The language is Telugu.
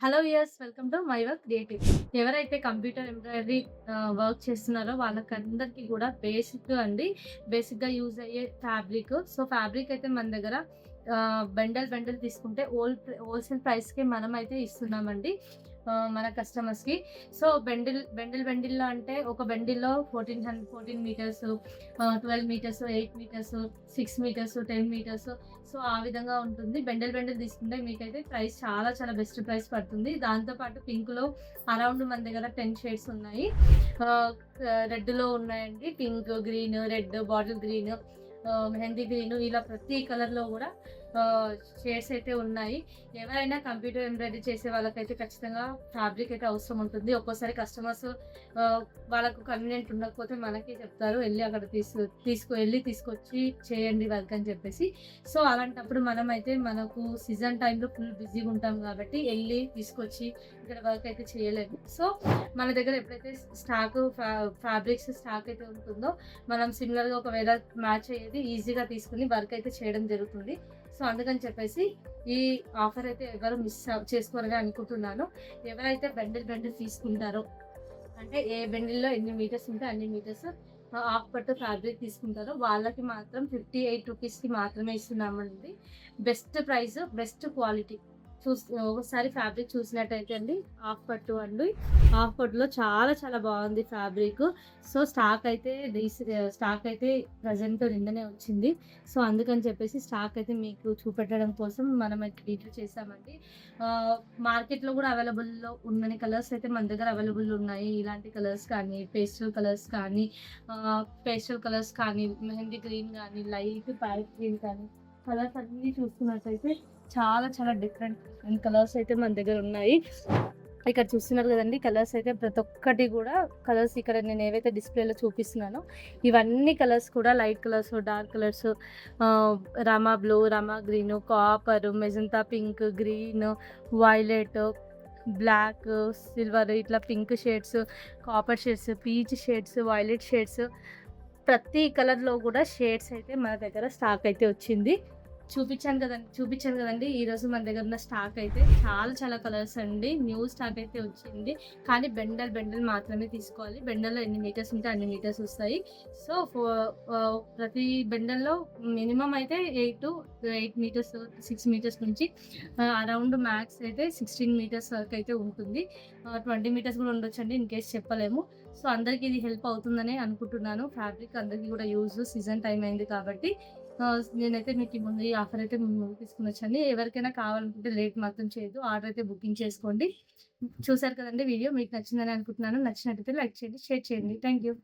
Hello yes welcome to my work creative. ఎవరైతే కంప్యూటర్ ఎంబ్రాయిడరీ వర్క్ చేస్తున్నారో వాళ్ళకందరికీ కూడా బేసిక్‌గా యూజ్ అయ్యే ఫ్యాబ్రిక్. సో, ఫ్యాబ్రిక్ అయితే మన దగ్గర బండెల్ తీసుకుంటే హోల్‌సేల్ ప్రైస్‌కే మనమైతే ఇస్తున్నామండి మన కస్టమర్స్‌కి. సో, బండిల్‌లో అంటే ఒక బండిల్‌లో 14 meters, 12 meters, 8 meters, 6 meters, 10 meters. So, ఆ విధంగా ఉంటుంది. బండిల్ తీసుకుంటే మీకైతే ప్రైస్ చాలా బెస్ట్ ప్రైస్ పడుతుంది. దాంతో పాటు పింక్‌లో అరౌండ్ మన దగ్గర 10 షేడ్స్ ఉన్నాయి. ఆహ్, రెడ్‌లో ఉన్నాయండి. Pink, green, red, bottle green, mehndi green, ఇలా ప్రతి కలర్‌లో గూడా ఆహ్, షేడ్స్ అయితే ఉన్నాయి. ఎవరైనా కంప్యూటర్ ఎంబ్రాయిడరీ చేసే వాళ్ళకైతే ఖచ్చితంగా ఫ్యాబ్రిక్ అయితే అవసరం ఉంటుంది. ఒక్కోసారి కస్టమర్స్ వాళ్ళకు కన్వీనియంట్ ఉండకపోతే మనకే చెప్తారు. ఎళ్లి అక్కడ తీసుకొచ్చి చేయండి వర్క్ అని చెప్పేసి. సో, అలాంటప్పుడు మనమైతే మనకు సీజన్ టైమ్‌లో ఫుల్ బిజీగా ఉంటాం కాబట్టి తీసుకొచ్చి ఇక్కడ వర్క్ అయితే చేయలేము. సో, మన దగ్గర ఎప్పుడైతే ఫ్యాబ్రిక్స్ స్టాక్ అయితే ఉంటుందో, మనం సిమిలర్‌గా ఒకవేళ మ్యాచ్ అయ్యేది ఈజీగా తీసుకొని వర్క్ అయితే చేయడం జరుగుతుంది. సో, అందుకని చెప్పేసి ఈ ఆఫర్ అయితే ఎవరు చేసుకోరని అనుకుంటున్నాను. ఎవరైతే బండిల్ తీసుకుంటారో, అంటే ఏ బండిల్‌లో ఎన్ని మీటర్స్ ఉంటే అన్ని మీటర్స్ హాఫ్ పట్టు ఫ్యాబ్రిక్ తీసుకుంటారో వాళ్ళకి మాత్రం ₹58కి మాత్రమే ఇస్తున్నామండి. Best price, best quality. ఒకసారి ఫ్యాబ్రిక్ చూసినట్టయితే అండి, హాఫ్ పట్టు అండి. హాఫ్ పట్టులో చాలా బాగుంది ఫ్యాబ్రిక్. సో, స్టాక్ అయితే ప్రెజెంట్ నిన్ననే వచ్చింది. సో, అందుకని చెప్పేసి స్టాక్ అయితే మీకు చూపెట్టడం కోసం మనమైతే వీడియో చేశామండి. ఆహ్, మార్కెట్‌లో కూడా అవైలబుల్‌లో ఉన్నన్ని కలర్స్ అయితే మన దగ్గర అవైలబుల్ ఉన్నాయి. ఇలాంటి కలర్స్ కానీ, పేస్టల్ కలర్స్ కానీ, మెహందీ గ్రీన్ గానీ, లైట్ ప్యారెట్ గ్రీన్ కానీ, కలర్స్ అన్నీ చూస్తున్నట్టయితే చాలా డిఫరెంట్ కలర్స్ అయితే మన దగ్గర ఉన్నాయి. ఇక్కడ చూస్తున్నారు కదండీ! కలర్స్ అయితే ప్రతి ఒక్కటి కూడా కలర్స్ ఇక్కడ నేను ఏవైతే డిస్‌ప్లేలో చూపిస్తున్నానో ఇవన్నీ కలర్స్ కూడా light colours, dark colours, ah, Rama blue, Rama green, copper, magenta pink, green, violet, black, silver, ఇట్లా pink shades, copper shades, peach shades, violet shades, ప్రతి కలర్‌లో కూడా షేడ్స్ అయితే మన దగ్గర స్టాక్ అయితే వచ్చింది. చూపిచ్చాను గదండీ! ఈరోజు మన దగ్గర ఉన్న స్టాక్ అయితే చాలా కలర్స్ అండి. న్యూ స్టాక్ అయితే వచ్చింది. కానీ బండెల్ మాత్రమే తీసుకోవాలి. బండెల్‌లో ఎన్ని మీటర్స్ ఉంటే అన్ని మీటర్స్ వస్తాయి. సో, ప్రతి బండెల్‌లో మినిమమ్ అయితే 8 మీటర్స్, 6 మీటర్స్ నుంచి అరౌండ్ మ్యాక్స్ అయితే 16 మీటర్స్ వరకు అయితే ఉంటుంది. 20 మీటర్స్ కూడా ఉండొచ్చండి. ఇన్ కేస్ చెప్పలేము. సో, అందరికి ఇది హెల్ప్ అవుతుందనే అనుకుంటున్నాను. ఫ్యాబ్రిక్ అందరికీ కూడా సీజన్ టైమ్ అయింది కాబట్టి నేనైతే మీకు ముందు ఈ ఆఫర్ అయితే మీ ముందుకు తీసుకొనొచ్చాను. ఎవరికైనా కావాలనుకుంటే రేట్ మాత్రం చేయొద్దు. ఆర్డర్ అయితే బుకింగ్ చేసుకోండి. చూసారు కదండీ వీడియో. మీకు నచ్చిందని అనుకుంటున్నాను. నచ్చినట్టయితే లైక్ చేయండి, షేర్ చేయండి. Thank you.